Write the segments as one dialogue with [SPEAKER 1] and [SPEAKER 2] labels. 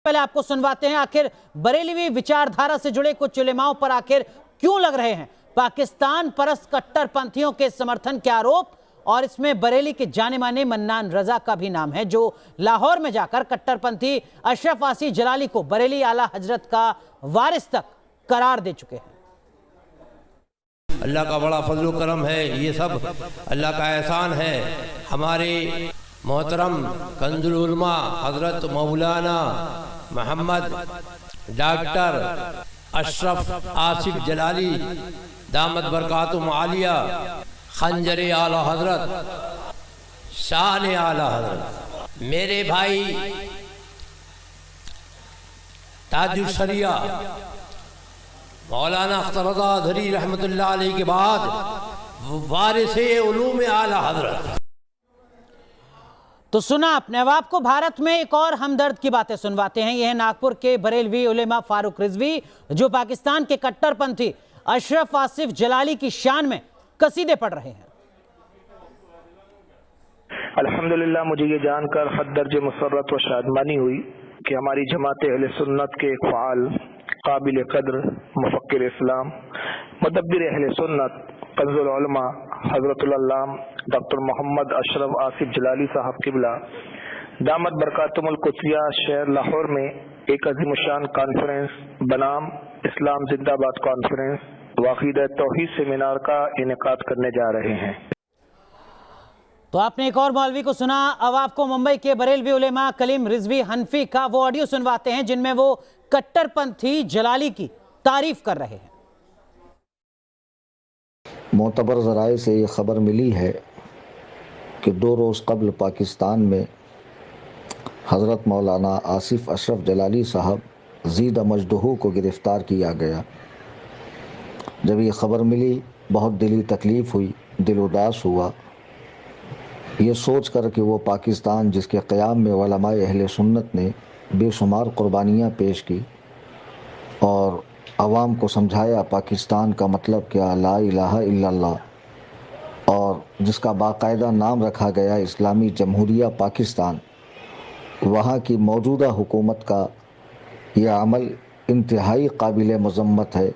[SPEAKER 1] पहले आपको सुनवाते हैं आखिर बरेलवी विचारधारा से जुड़े कुछ उलेमाओं पर आखिर क्यों लग रहे हैं पाकिस्तान परस्त कट्टरपंथियों के समर्थन के आरोप। और इसमें बरेली के जाने माने मन्नान रजा का भी नाम है, जो लाहौर में जाकर कट्टरपंथी अशरफ आसिफ जलाली को बरेली आला हजरत का वारिस तक करार दे चुके हैं।
[SPEAKER 2] अल्लाह का बड़ा फजल करम है, ये सब अल्लाह का एहसान है। हमारे मोहतरम कंजुल उलमा हजरत मौलाना मोहम्मद डॉक्टर अशरफ आसिफ जलाली दामत बरकातुहुम आलिया खंजर आला हजरत शान आला हजरत मेरे भाई ताजुल शरिया मौलाना अख्तर रज़ा अज़हरी रहमतुल्लाह अलैह के बाद वारिसे उलूम आला हजरत।
[SPEAKER 1] तो सुना आपने। अब आपको भारत में एक और हमदर्द की बातें सुनवाते हैं। यह है नागपुर के बरेलवी उलेमा फारूक रिजवी, जो पाकिस्तान के कट्टरपंथी अशरफ आसिफ जलाली की शान में कसीदे पढ़ रहे हैं।
[SPEAKER 3] अल्हम्दुलिल्लाह, मुझे ये जानकर हद दर्जे मुसर्रत व शादमानी हुई कि हमारी जमात अहले सुन्नत के एक फ़ाल काबिल कद्र मुफक्किर इस्लाम मुदब्बिर अहले सुन्नत कंजुल उलमा हजरतुल अल्लाम डॉक्टर मोहम्मद अशरफ आसिफ जलाली साहब किबला दामत बरकातुहुल कुद्सिया शहर लाहौर में एक अज़ीमुशान कॉन्फ्रेंस बनाम इस्लाम जिंदाबाद कॉन्फ्रेंस वाक़ीदा तौहीद सेमिनार का इनेकाद करने जा रहे हैं।
[SPEAKER 1] तो आपने एक और मौलवी को सुना। अब आपको मुंबई के बरेलवी उलेमा कलीम रिजवी हनफी का वो ऑडियो सुनवाते हैं जिनमें वो कट्टरपंथी जलाली की तारीफ कर रहे हैं।
[SPEAKER 4] मोतबर ज़राए से ये ख़बर मिली है कि 2 रोज़ कबल पाकिस्तान में हज़रत मौलाना आसिफ अशरफ जलाली साहब ज़ीद मजदूह को गिरफ़्तार किया गया। जब ये ख़बर मिली बहुत दिली तकलीफ़ हुई, दिल उदास हुआ, ये सोच कर कि वो पाकिस्तान जिसके क़याम में उलमाए अहले सुन्नत ने बेशुमार क़ुरबानियाँ पेश की और अवाम को समझाया पाकिस्तान का मतलब क्या, ला इलाहा इल्लल्लाह, और जिसका बाकायदा नाम रखा गया इस्लामी जमहूरिया पाकिस्तान, वहाँ की मौजूदा हुकूमत का यह अमल इंतहाई काबिल मज़म्मत है।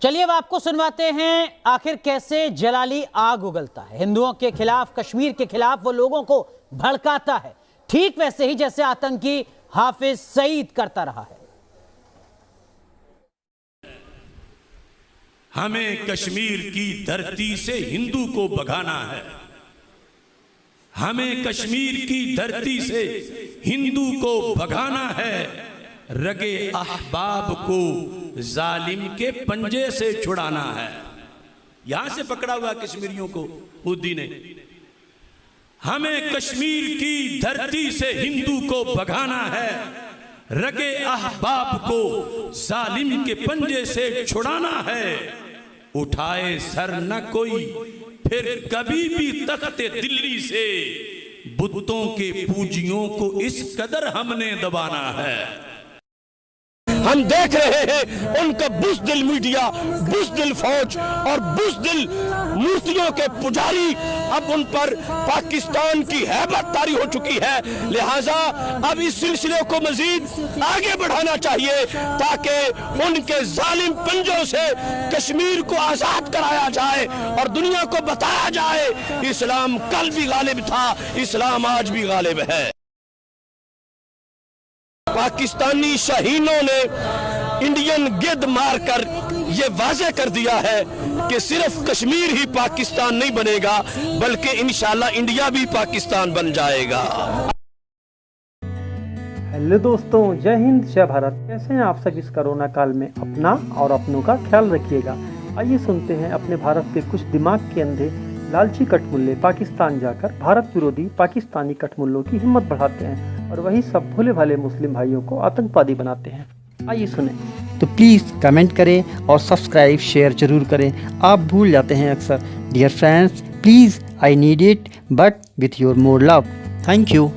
[SPEAKER 1] चलिए अब आपको सुनवाते हैं आखिर कैसे जलाली आग उगलता है। हिंदुओं के खिलाफ, कश्मीर के खिलाफ वो लोगों को भड़काता है, ठीक वैसे ही जैसे आतंकी हाफिज सईद करता रहा है।
[SPEAKER 5] हमें कश्मीर की धरती से हिंदू को भगाना है, हमें कश्मीर की धरती से हिंदू को भगाना है, रगे अहबाब को जालिम के पंजे से छुड़ाना है। यहां से पकड़ा हुआ कश्मीरियों को हुद्दी ने। हमें कश्मीर की धरती से हिंदू को भगाना है, रगे अहबाब को जालिम के पंजे से छुड़ाना है। उठाए सर न कोई फिर कभी भी तख्ते दिल्ली से, बुतों के पूजियों को इस कदर हमने दबाना है।
[SPEAKER 6] हम देख रहे हैं उनका बुज़दिल मीडिया, बुज़दिल फौज और बुज़दिल मूर्तियों के पुजारी अब उन पर पाकिस्तान की हैबत तारी हो चुकी है। लिहाजा अब इस सिलसिले को मजीद आगे बढ़ाना चाहिए ताकि उनके जालिम पंजों से कश्मीर को आजाद कराया जाए और दुनिया को बताया जाए इस्लाम कल भी गालिब था, इस्लाम आज भी गालिब है। पाकिस्तानी शाहीनों ने इंडियन गिद्ध मारकर ये वाज़े कर दिया है कि सिर्फ कश्मीर ही पाकिस्तान नहीं बनेगा, बल्कि इंशाल्लाह इंडिया भी पाकिस्तान बन जाएगा।
[SPEAKER 7] हेलो दोस्तों, जय हिंद, जय भारत। कैसे हैं आप सब इस कोरोना काल में? अपना और अपनों का ख्याल रखिएगा। आइए सुनते हैं अपने भारत के कुछ दिमाग के अंधे लालची कटमुल्ले पाकिस्तान जाकर भारत विरोधी पाकिस्तानी कटमुल्लों की हिम्मत बढ़ाते हैं और वही सब भोले भाले मुस्लिम भाइयों को आतंकवादी बनाते हैं। आइए सुने।
[SPEAKER 8] तो प्लीज़ कमेंट करें और सब्सक्राइब शेयर जरूर करें। आप भूल जाते हैं अक्सर। Dear friends, please I need it but with your more love. Thank you.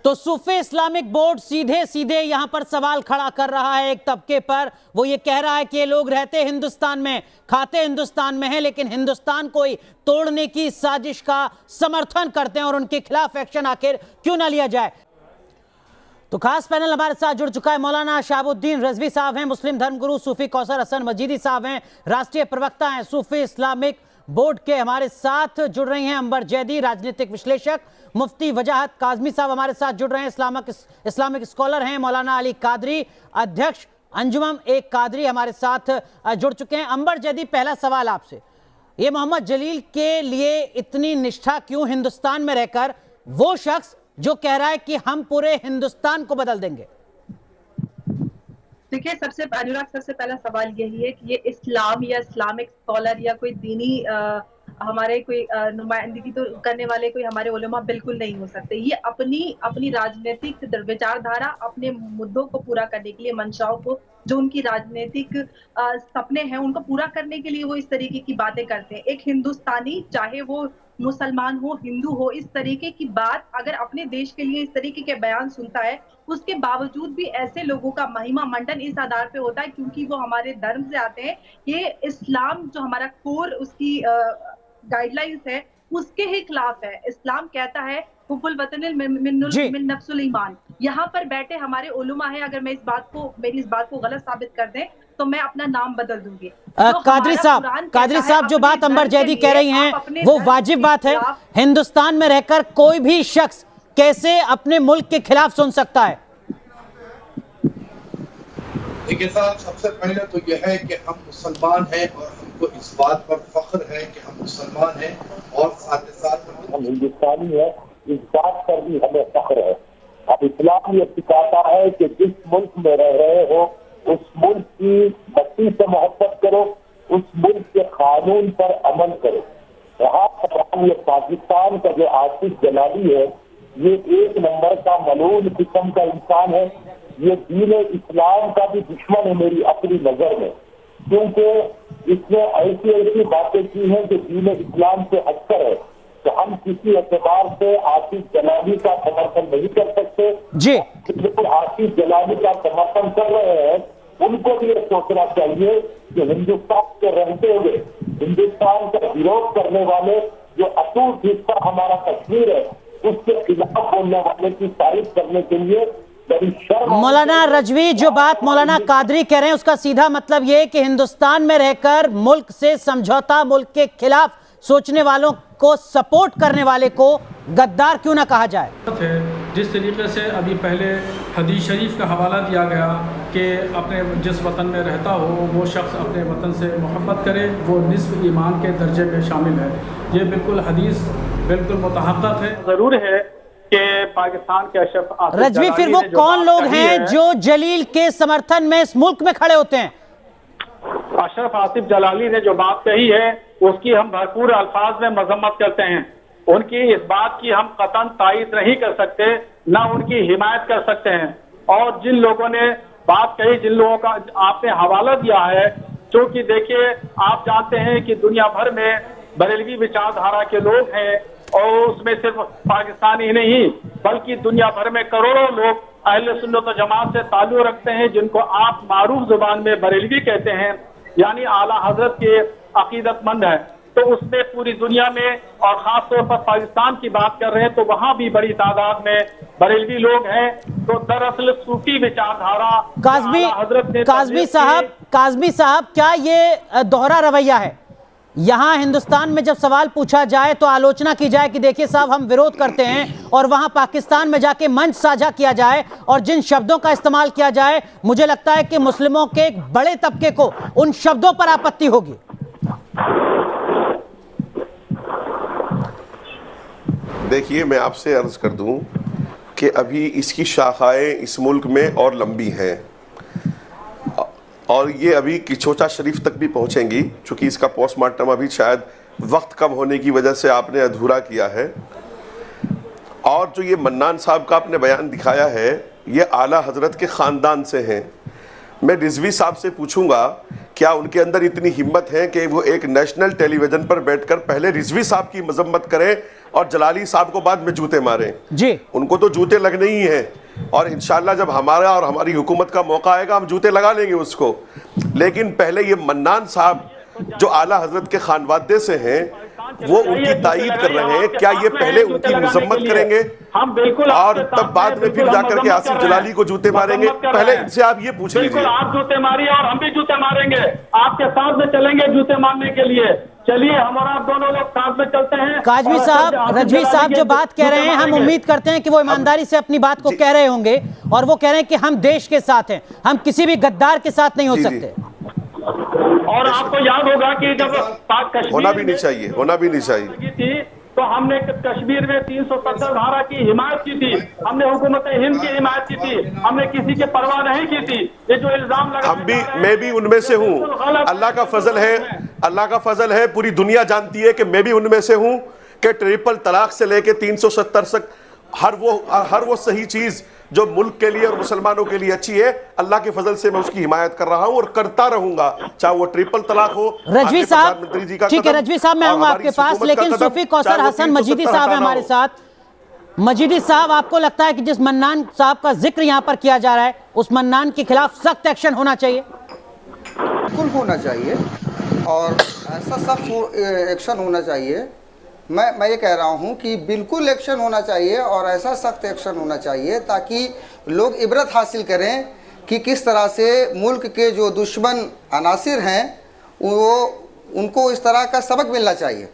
[SPEAKER 1] तो सूफी इस्लामिक बोर्ड सीधे सीधे यहां पर सवाल खड़ा कर रहा है एक तबके पर। वो ये कह रहा है कि ये लोग रहते हिंदुस्तान में, खाते हिंदुस्तान में हैं, लेकिन हिंदुस्तान को ही तोड़ने की साजिश का समर्थन करते हैं और उनके खिलाफ एक्शन आखिर क्यों ना लिया जाए। तो खास पैनल हमारे साथ जुड़ चुका है। मौलाना शहाबुद्दीन रिजवी साहब हैं, मुस्लिम धर्मगुरु सूफी कौसर हसन मजीदी साहब हैं, राष्ट्रीय प्रवक्ता हैं सूफी इस्लामिक बोर्ड के। हमारे साथ जुड़ रही हैं अंबर जैदी, राजनीतिक विश्लेषक। मुफ्ती वजाहत काजमी साहब हमारे साथ जुड़ रहे हैं, इस्लामिक स्कॉलर हैं। मौलाना अली कादरी, अध्यक्ष अंजुमन एक कादरी हमारे साथ जुड़ चुके हैं। अंबर जैदी, पहला सवाल आपसे, ये मोहम्मद जलील के लिए इतनी निष्ठा क्यों हिंदुस्तान में रहकर, वो शख्स जो कह रहा है कि हम पूरे हिंदुस्तान को बदल देंगे?
[SPEAKER 9] देखिए, सबसे पहला सवाल यही है कि ये इस्लाम या इस्लामिक स्कॉलर या कोई दीनी हमारे कोई नुमाइंदगी तो करने वाले कोई हमारे उलेमा बिल्कुल नहीं हो सकते। ये अपनी राजनीतिक विचारधारा, अपने मुद्दों को पूरा करने के लिए, मंशाओं को, जो उनकी राजनीतिक सपने हैं उनको पूरा करने के लिए वो इस तरीके की बातें करते हैं। एक हिंदुस्तानी, चाहे वो मुसलमान हो, हिंदू हो, इस तरीके की बात अगर अपने देश के लिए इस तरीके के बयान सुनता है, उसके बावजूद भी ऐसे लोगों का महिमा मंडन इस आधार पे होता है क्योंकि वो हमारे धर्म से आते हैं। ये इस्लाम जो हमारा कोर उसकी गाइडलाइंस है उसके ही खिलाफ है। इस्लाम कहता है हुब्बुल वतनिल मिन नफ्सुल ईमान। यहाँ पर बैठे हमारे उलमा है, अगर मेरी इस बात को गलत साबित कर दें तो मैं अपना नाम बदल दूंगी।
[SPEAKER 1] कादरी साहब जो बात अंबर जैदी कह रही हैं वो वाजिब बात है। हिंदुस्तान में रहकर कोई भी शख्स कैसे अपने मुल्क के खिलाफ सुन सकता है?
[SPEAKER 10] देखिए साहब, सबसे पहले तो यह है कि हम मुसलमान हैं और हमको इस बात पर फख्र है कि हम मुसलमान हैं और साथ ही साथ हम हिंदुस्तानी हैं, इस बात पर भी हमें फख्र है। अब इस्लाम ये सिखाता है कि जिस मुल्क में रह रहे हो उस मुल्क की मट्टी से मोहब्बत करो, उस मुल्क के कानून पर अमल करो। यहाँ पर ये पाकिस्तान का जो आसिफ जलाली है, ये एक नंबर का मलून किस्म का इंसान है। ये दीन इस्लाम का भी दुश्मन है मेरी अपनी नजर में, क्योंकि इसने ऐसी बातें की हैं जो दीन इस्लाम से हटकर है। तो हम किसी एतबार से आसिफ जलाली का समर्थन नहीं कर सकते जी। जो आसिफ जलाली का समर्थन कर रहे हैं उनको भी ये सोचना चाहिए कि हिंदुस्तान के रहते हुए हिंदुस्तान का विरोध करने वाले जो अटूट हिस्सा हमारा कश्मीर है उसके खिलाफ बोलने वाले की तारीफ करने के लिए
[SPEAKER 1] मौलाना रजवी, जो बात मौलाना कादरी कह रहे हैं उसका सीधा मतलब ये है कि हिंदुस्तान में रहकर मुल्क से समझौता, मुल्क के खिलाफ सोचने वालों को सपोर्ट करने वाले को गद्दार क्यों ना कहा जाए?
[SPEAKER 11] जिस तरीके से अभी पहले हदीस शरीफ का हवाला दिया गया कि अपने जिस वतन में रहता हो वो शख्स अपने वतन से मोहब्बत करे, वो निस्फ ईमान के दर्जे में शामिल है। ये बिल्कुल हदीस बिल्कुल मुतहक़्क़क़ है। ज़रूर है कि पाकिस्तान के अशरफ
[SPEAKER 1] रजवी, फिर वो कौन लोग हैं जो जलील के समर्थन में इस मुल्क में खड़े होते हैं?
[SPEAKER 11] अशरफ आसिफ जलाली ने जो बात कही है उसकी हम भरपूर अल्फाज में मजम्मत करते हैं। उनकी इस बात की हम कतन तायीद नहीं कर सकते, ना उनकी हिमायत कर सकते हैं। और जिन लोगों ने बात कही, जिन लोगों का आपने हवाला दिया है, क्योंकि देखिए आप जानते हैं कि दुनिया भर में बरेलवी विचारधारा के लोग हैं और उसमें सिर्फ पाकिस्तानी नहीं बल्कि दुनिया भर में करोड़ों लोग अहले सुन्नत व जमात से ताल्लुक रखते हैं, जिनको आप मारूफ जुबान में बरेलवी कहते हैं, यानी आला हजरत के अकीदतमंद है। तो उसमें पूरी दुनिया में और खास तौर पर पाकिस्तान की बात कर रहे हैं तो वहाँ भी बड़ी तादाद में बरेलवी लोग हैं। तो दरअसल सूफी विचारधारा
[SPEAKER 1] काज़मी साहब, क्या ये दोहरा रवैया है? यहाँ हिंदुस्तान में जब सवाल पूछा जाए तो आलोचना की जाए कि देखिए साहब हम विरोध करते हैं, और वहाँ पाकिस्तान में जाके मंच साझा किया जाए और जिन शब्दों का इस्तेमाल किया जाए, मुझे लगता है कि मुस्लिमों के एक बड़े तबके को उन शब्दों पर आपत्ति होगी।
[SPEAKER 12] देखिए, मैं आपसे अर्ज कर दूं कि अभी इसकी शाखाएं इस मुल्क में और लंबी हैं और ये अभी किचोचा शरीफ तक भी पहुंचेंगी, चूँकि इसका पोस्टमार्टम अभी शायद वक्त कम होने की वजह से आपने अधूरा किया है। और जो ये मन्नान साहब का आपने बयान दिखाया है, ये आला हजरत के ख़ानदान से हैं। मैं रिजवी साहब से पूछूंगा क्या उनके अंदर इतनी हिम्मत है कि वो एक नेशनल टेलीविज़न पर बैठकर पहले रिजवी साहब की मजम्मत करें और जलाली साहब को बाद में जूते मारें? जी, उनको तो जूते लगने ही हैं और इंशाल्लाह जब हमारा और हमारी हुकूमत का मौका आएगा हम जूते लगा लेंगे उसको। लेकिन पहले ये मन्नान साहब जो आला हजरत के खानवादे से हैं, वो उनकी तायीद कर रहे हैं, क्या ये पहले उनकी मजम्मत करेंगे
[SPEAKER 11] हम बिल्कुल
[SPEAKER 12] और तब बाद में फिर जाकर के आसिफ जलाली को जूते मारेंगे? पहले इनसे आप ये पूछ लीजिए।
[SPEAKER 11] बिल्कुल, आप जूते मारिए और हम भी जूते मारेंगे, आपके साथ में चलेंगे जूते मारने के लिए। चलिए हम और आप दोनों लोग साथ में चलते हैं।
[SPEAKER 1] काजमी साहब, रजवी साहब जो बात कह रहे हैं, हम उम्मीद करते हैं कि वो ईमानदारी से अपनी बात को कह रहे होंगे और वो कह रहे हैं कि हम देश के साथ हैं, हम किसी भी गद्दार के साथ नहीं हो सकते।
[SPEAKER 11] और आपको याद होगा कि जब
[SPEAKER 12] होना भी नहीं चाहिए, होना भी नहीं चाहिए
[SPEAKER 11] थी तो हमने कश्मीर में 370 धारा की हिमायत की थी, हमने हुकूमत हिंद की हिमायत की थी, हमने किसी की परवाह नहीं की थी। ये जो इल्जाम लगा,
[SPEAKER 12] हम भी, मैं भी उनमें से हूँ। अल्लाह का फजल है, अल्लाह का फजल है, पूरी दुनिया जानती है कि मैं भी उनमें से हूँ कि ट्रिपल तलाक से लेके 370 तक हर वो सही चीज जो मुल्क के लिए और मुसलमानों के लिए अच्छी है, अल्लाह के फजल से मैं उसकी हिमायत कर रहा हूं और करता रहूंगा, चाहे वो ट्रिपल तलाक हो।
[SPEAKER 1] रजवी साहब, ठीक है रजवी साहब, मैं आऊंगा आपके पास, लेकिन सूफी कौसर हसन मजीदी साहब है हमारे साथ। मजीदी साहब, आपको लगता है कि जिस मन्नान साहब का जिक्र यहाँ पर किया जा रहा है, उस मन्नान के खिलाफ सख्त एक्शन होना चाहिए?
[SPEAKER 13] बिल्कुल होना चाहिए और ऐसा सख्त एक्शन होना चाहिए। मैं ये कह रहा हूँ कि बिल्कुल एक्शन होना चाहिए और ऐसा सख्त एक्शन होना चाहिए ताकि लोग इबरत हासिल करें कि किस तरह से मुल्क के जो दुश्मन अनासिर हैं वो उनको इस तरह का सबक मिलना चाहिए।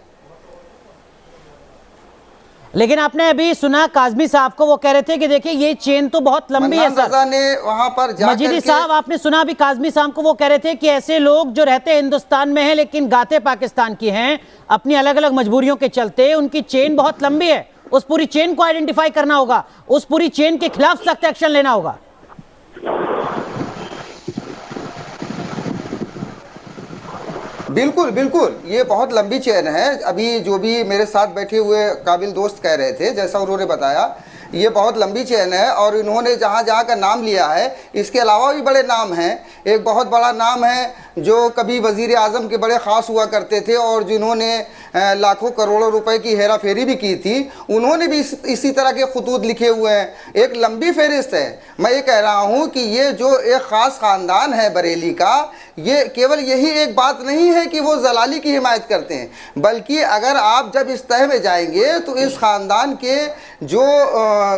[SPEAKER 1] लेकिन आपने अभी सुना काज़मी साहब को, वो कह रहे थे कि देखिए ये चेन तो बहुत लंबी है सर।
[SPEAKER 13] ने वहां पर
[SPEAKER 1] मजीदी साहब, आपने सुना अभी काज़मी साहब को, वो कह रहे थे कि ऐसे लोग जो रहते हिंदुस्तान में हैं लेकिन गाते पाकिस्तान की हैं, अपनी अलग अलग मजबूरियों के चलते उनकी चेन बहुत लंबी है, उस पूरी चेन को आइडेंटिफाई करना होगा, उस पूरी चेन के खिलाफ सख्त एक्शन लेना होगा।
[SPEAKER 13] बिल्कुल बिल्कुल, ये बहुत लंबी चेन है। अभी जो भी मेरे साथ बैठे हुए काबिल दोस्त कह रहे थे, जैसा उन्होंने बताया, ये बहुत लंबी चेन है और इन्होंने जहाँ जहाँ का नाम लिया है, इसके अलावा भी बड़े नाम हैं। एक बहुत बड़ा नाम है जो कभी वज़ीर आज़म के बड़े ख़ास हुआ करते थे और जिन्होंने लाखों करोड़ों रुपए की हेरा फेरी भी की थी, उन्होंने भी इसी तरह के खतूत लिखे हुए हैं। एक लंबी फहरिस्त है। मैं ये कह रहा हूँ कि ये जो एक ख़ास ख़ानदान है बरेली का, ये केवल यही एक बात नहीं है कि वो जलाली की हिमायत करते हैं, बल्कि अगर आप जब इस तह में जाएंगे तो इस ख़ानदान के जो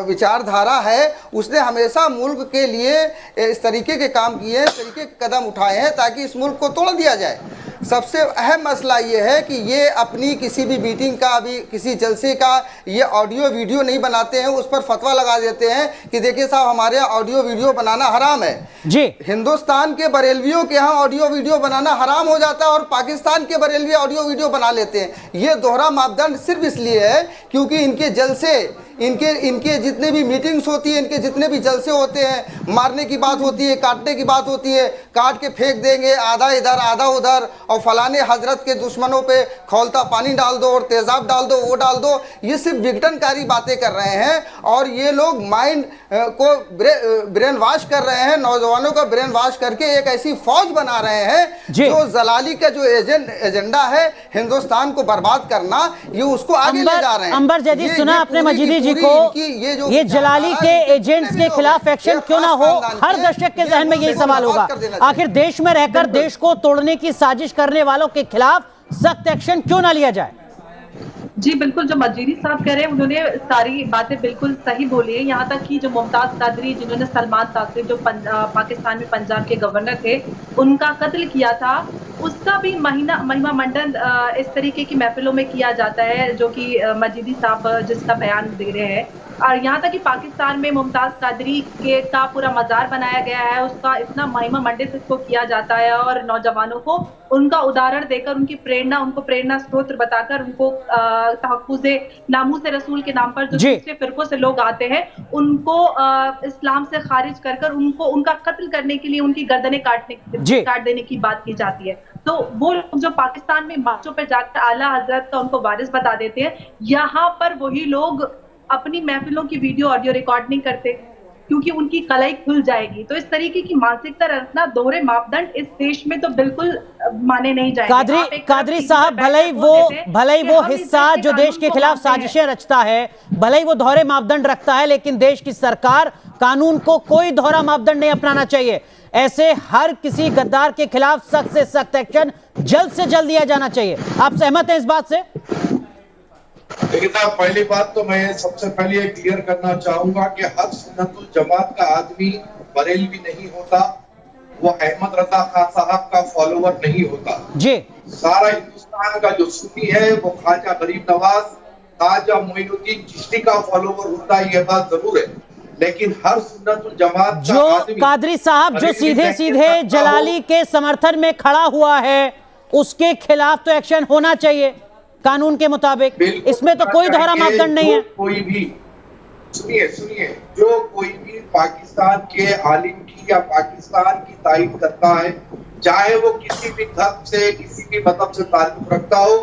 [SPEAKER 13] विचारधारा है उसने हमेशा मुल्क के लिए इस तरीके के काम किए, इस तरीके के कदम उठाए हैं ताकि इस मुल्क को तोड़ दिया जाए। सबसे अहम मसला ये है कि ये अपनी किसी भी मीटिंग का, अभी किसी जलसे का ये ऑडियो वीडियो नहीं बनाते हैं, उस पर फतवा लगा देते हैं कि देखिए साहब हमारे यहाँ ऑडियो वीडियो बनाना हराम है
[SPEAKER 1] जी।
[SPEAKER 13] हिंदुस्तान के बरेलवियों के यहाँ ऑडियो वीडियो बनाना हराम हो जाता है और पाकिस्तान के बरेलवी ऑडियो वीडियो बना लेते हैं। ये दोहरा मापदंड सिर्फ इसलिए है क्योंकि इनके जलसे, इनके जितने भी मीटिंग्स होती है, इनके जितने भी जलसे होते हैं, मारने की बात होती है, काटने की बात होती है, काट के फेंक देंगे, आधा इधर आधा उधर, और फलाने हजरत के दुश्मनों पे खौलता पानी डाल दो और तेजाब डाल दो, वो डाल दो। ये सिर्फ विघटनकारी बातें कर रहे हैं और ये लोग माइंड को ब्रेन वॉश कर रहे हैं, नौजवानों का ब्रेन वॉश करके एक ऐसी फौज बना रहे हैं जो जलाली का जो एजेंडा है हिंदुस्तान को बर्बाद करना, ये उसको आगे ले जा रहे हैं।
[SPEAKER 1] अंबर जदीद, सुना आपने मजीदी जी को, ये जलाली के एजेंट्स के खिलाफ एक्शन क्यों ना हो? हर दर्शक के जहन में यही सवाल होगा, आखिर देश में रहकर देश को तोड़ने की साजिश करने वालों के खिलाफ सख्त एक्शन क्यों ना लिया जाए?
[SPEAKER 9] जी बिल्कुल, जो मजीदी साहब कह रहे हैं उन्होंने सारी बातें बिल्कुल सही बोली है। यहाँ तक कि जो मुमताज कादरी, जिन्होंने सलमान तासीर जो पाकिस्तान में पंजाब के गवर्नर थे, उनका कत्ल किया था, उसका भी महिमा मंडन इस तरीके की महफिलों में किया जाता है जो कि मजीदी साहब जिसका बयान दे रहे हैं। और यहाँ तक कि पाकिस्तान में मुमताज कादरी का पूरा मज़ार बनाया गया है, उसका इतना महिमा मंडित इसको किया जाता है और नौजवानों को उनका उदाहरण देकर, उनको प्रेरणा स्रोत बताकर, उनको तहफ़्फ़ुज़े नामूस रसूल के नाम पर जो दूसरे फिरकों से लोग आते हैं उनको इस्लाम से खारिज कर उनको उनका कत्ल करने के लिए उनकी गर्दनें काट देने की बात की जाती है। तो वो लोग जो पाकिस्तान में मार्चों पर जाकर आला हजरत का उनको वारिस बता देते हैं, यहाँ पर वही लोग अपनी महफिलों की वीडियो ऑडियो रिकॉर्ड नहीं करते क्योंकि उनकी कलाई खुल जाएगी। तो इस तरीके की मानसिकता रखना, दोहरे मापदंड इस देश में तो बिल्कुल माने नहीं जाएंगे।
[SPEAKER 1] कादरी साहब, भले ही वो हिस्सा जो देश के खिलाफ साजिशें रचता है, भले ही वो दोहरे मापदंड रखता है, लेकिन देश की सरकार, कानून को कोई दोहरा मापदंड नहीं अपनाना चाहिए। ऐसे हर किसी गद्दार के खिलाफ सख्त से सख्त एक्शन जल्द से जल्द लिया जाना चाहिए। आप सहमत हैं इस बात से?
[SPEAKER 10] देखिए साहब, पहली बात तो मैं सबसे पहले ये क्लियर करना चाहूंगा कि हर सुन्नतुल जमात का आदमी बरेलवी नहीं होता, वो अहमद रजा खान साहब का फॉलोवर नहीं होता
[SPEAKER 1] जी।
[SPEAKER 10] सारा हिंदुस्तान का जो सुन्नी है वो ख्वाजा गरीब नवाज, ख्वाजा मोइनुद्दीन चिश्ती का फॉलोवर होता है, ये बात जरूर है। लेकिन हर सुन्नतुल जमात
[SPEAKER 1] जो कादरी साहब जो सीधे सीधे जलाली के समर्थन में खड़ा हुआ है, उसके खिलाफ तो एक्शन होना चाहिए कानून के मुताबिक। इसमें तो कोई दोहरा मापदंड नहीं है।
[SPEAKER 10] कोई भी सुनिए, जो कोई भी पाकिस्तान के आलिम की या पाकिस्तान की तारीफ करता है, चाहे वो किसी भी धर्म से, किसी भी मजहब से ताल्लुक रखता हो,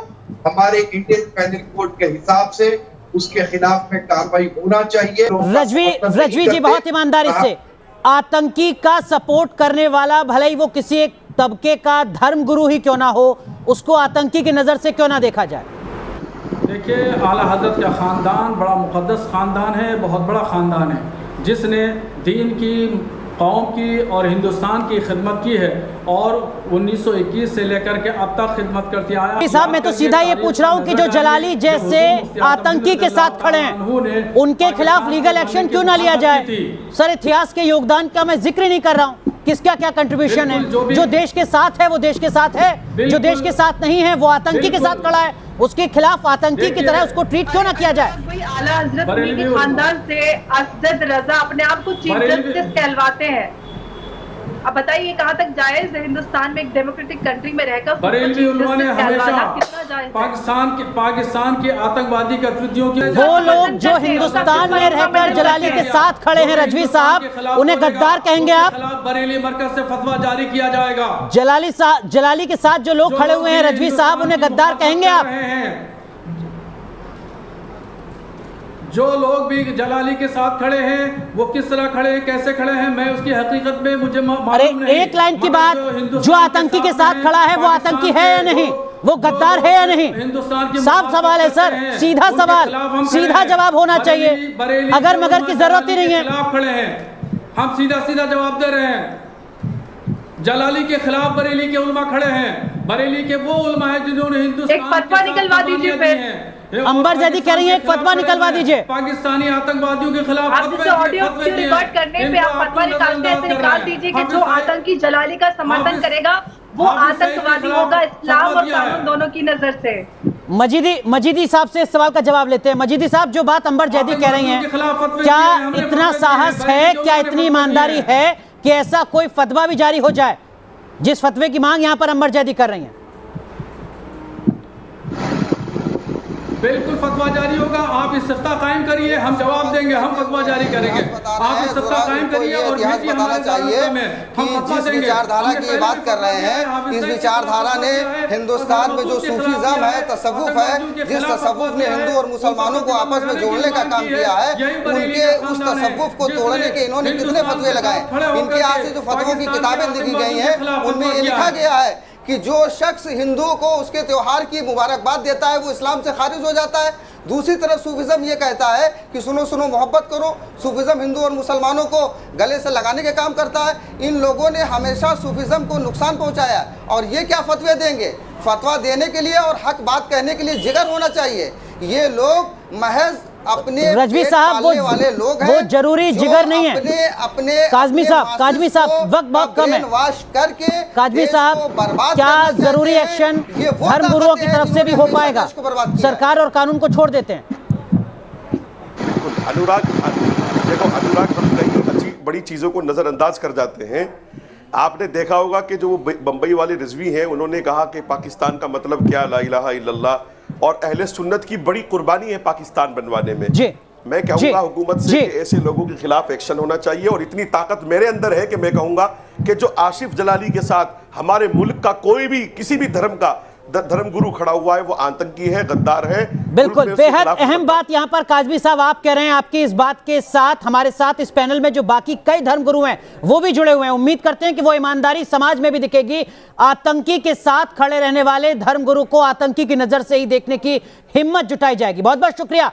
[SPEAKER 10] हमारे इंडियन पेनल कोड के हिसाब से उसके खिलाफ में कार्रवाई होना चाहिए।
[SPEAKER 1] रजवी जी, बहुत ईमानदारी से, आतंकी का सपोर्ट करने वाला भले ही वो किसी एक तबके का धर्म गुरु ही क्यों ना हो, उसको आतंकी की नजर से क्यों ना देखा जाए?
[SPEAKER 14] देखिए, आला हजरत का ख़ानदान बड़ा मुक़द्दस ख़ानदान है, बहुत बड़ा ख़ानदान है, जिसने दीन की, कौम की और हिंदुस्तान की खिदमत की है और 1921 से लेकर के अब तक खिदमत करती आया।
[SPEAKER 1] साहब, मैं तो सीधा ये पूछ रहा हूँ कि जो जलाली जैसे आतंकी के साथ खड़े हैं, उनके खिलाफ लीगल एक्शन क्यों ना लिया जाए? सर, इतिहास के योगदान का मैं जिक्र नहीं कर रहा हूँ, किसका क्या कंट्रीब्यूशन है। जो देश के साथ है वो देश के साथ है, जो देश के साथ नहीं है वो आतंकी के साथ खड़ा है, उसके खिलाफ आतंकी की तरह उसको ट्रीट क्यों ना किया जाए?
[SPEAKER 9] कोई आला हजरत के खानदान से असद रजा अपने आप को चीफ जस्टिस कहलवाते हैं। अब बताइए कहाँ तक जायज है हिंदुस्तान में एक डेमोक्रेटिक कंट्री में रहकर?
[SPEAKER 14] बरेलवी उन्होंने हमेशा पाकिस्तान के आतंकवादी गतिविधियों की,
[SPEAKER 1] वो लोग जो हिंदुस्तान में रहकर जलाली के साथ खड़े हैं, रजवी साहब, उन्हें गद्दार कहेंगे आप?
[SPEAKER 14] बरेली मरकज से फतवा जारी किया जाएगा।
[SPEAKER 1] जलाली के साथ जो लोग खड़े हुए हैं रजवी साहब, उन्हें गद्दार कहेंगे आप?
[SPEAKER 14] जो लोग भी जलाली के साथ खड़े हैं वो किस तरह खड़े हैं, कैसे खड़े हैं, मैं उसकी हकीकत में मुझे मालूम नहीं।
[SPEAKER 1] एक लाइन की बात, जो आतंकी के साथ खड़ा है वो आतंकी है या नहीं, वो गद्दार है या नहीं?
[SPEAKER 14] हिंदुस्तान की
[SPEAKER 1] साफ सवाल है सर, सीधा सवाल, सीधा जवाब होना चाहिए, अगर मगर की जरूरत ही नहीं है।
[SPEAKER 14] खिलाफ खड़े हैं, हम सीधा सीधा जवाब दे रहे हैं। जलाली के खिलाफ बरेली के उलमा खड़े हैं, बरेली के वो उलमा है जिन्होंने हिंदुस्तान
[SPEAKER 9] एक फतवा निकलवा दीजिए फिर।
[SPEAKER 1] अंबर जैदी कह रही है एक फतवा निकलवा दीजिए।
[SPEAKER 14] पाकिस्तानी आतंकवादियों के खिलाफ
[SPEAKER 9] आप जैसे ऑडियो रिकॉर्ड करने पे आप फतवा निकालते हैं, निकाल दीजिए कि जो आतंकी जलाली का समर्थन करेगा वो आतंकवादी होगा, इस्लाम और कानून दोनों की नजर से।
[SPEAKER 1] मजीदी साहब से इस सवाल का जवाब लेते हैं। मजीदी साहब, जो बात अंबर जैदी कह रही हैं, क्या इतना साहस है, क्या इतनी ईमानदारी है कि ऐसा कोई फतवा भी जारी हो जाए जिस फतवे की मांग यहाँ पर अंबर जैदी कर रही हैं?
[SPEAKER 14] बिल्कुल फतवा जारी होगा। आप इस्तिफ्ता कायम करिए, हम जवाब देंगे, हम फतवा जारी करेंगे। आप इस्तिफ्ता कायम करिए और
[SPEAKER 13] बताना चाहिए कि जिस विचारधारा की बात कर रहे हैं, इस विचारधारा ने हिंदुस्तान में जो सूफीज़म है, तसव्वुफ है, जिस तसव्वुफ ने हिंदू और मुसलमानों को आपस में जोड़ने का काम किया है, उनके उस तसव्वुफ को तोड़ने के इन्होंने कितने फतवे लगाए। इनके यहाँ से जो फतवों की किताबें लिखी गई हैं, उनमें ये लिखा गया है कि जो शख्स हिंदू को उसके त्योहार की मुबारकबाद देता है वो इस्लाम से खारिज हो जाता है। दूसरी तरफ सूफिज़म ये कहता है कि सुनो सुनो मोहब्बत करो। सूफिज़म हिंदू और मुसलमानों को गले से लगाने के काम करता है। इन लोगों ने हमेशा सूफिज़म को नुकसान पहुंचाया और ये क्या फतवे देंगे? फतवा देने के लिए और हक बात कहने के लिए जिगर होना चाहिए। ये लोग महज अपने
[SPEAKER 1] रजवी साहब
[SPEAKER 13] वाले लोग हैं,
[SPEAKER 1] वो जरूरी जिगर नहीं है।
[SPEAKER 13] अपने
[SPEAKER 1] काजमी साहब वक्त बहुत कम है।
[SPEAKER 13] वाश करके
[SPEAKER 1] काजमी साहब, क्या जरूरी एक्शन धर्म गुरुओं की तरफ से भी हो पाएगा? सरकार और कानून को छोड़ देते हैं।
[SPEAKER 12] अनुराग, देखो अनुराग, हम कई बड़ी चीजों को नजरअंदाज कर जाते हैं। आपने देखा होगा कि जो बंबई वाले रिजवी हैं, उन्होंने कहा कि पाकिस्तान का मतलब क्या, ला इलाहा इल्लल्लाह, और अहले सुन्नत की बड़ी कुर्बानी है पाकिस्तान बनवाने में। मैं कहूँगा हुकूमत से कि ऐसे लोगों के खिलाफ एक्शन होना चाहिए, और इतनी ताकत मेरे अंदर है कि मैं कहूँगा कि जो आसिफ जलाली के साथ हमारे मुल्क का कोई भी किसी भी धर्म का धर्मगुरु खड़ा हुआ है, वो आतंकी है, गद्दार है।
[SPEAKER 1] बिल्कुल बेहद अहम बात यहाँ पर काजमी साहब आप कह रहे हैं। आपकी इस बात के साथ हमारे साथ इस पैनल में जो बाकी कई धर्मगुरु हैं वो भी जुड़े हुए हैं। उम्मीद करते हैं कि वो ईमानदारी समाज में भी दिखेगी। आतंकी के साथ खड़े रहने वाले धर्मगुरु को आतंकी की नजर से ही देखने की हिम्मत जुटाई जाएगी। बहुत बहुत शुक्रिया।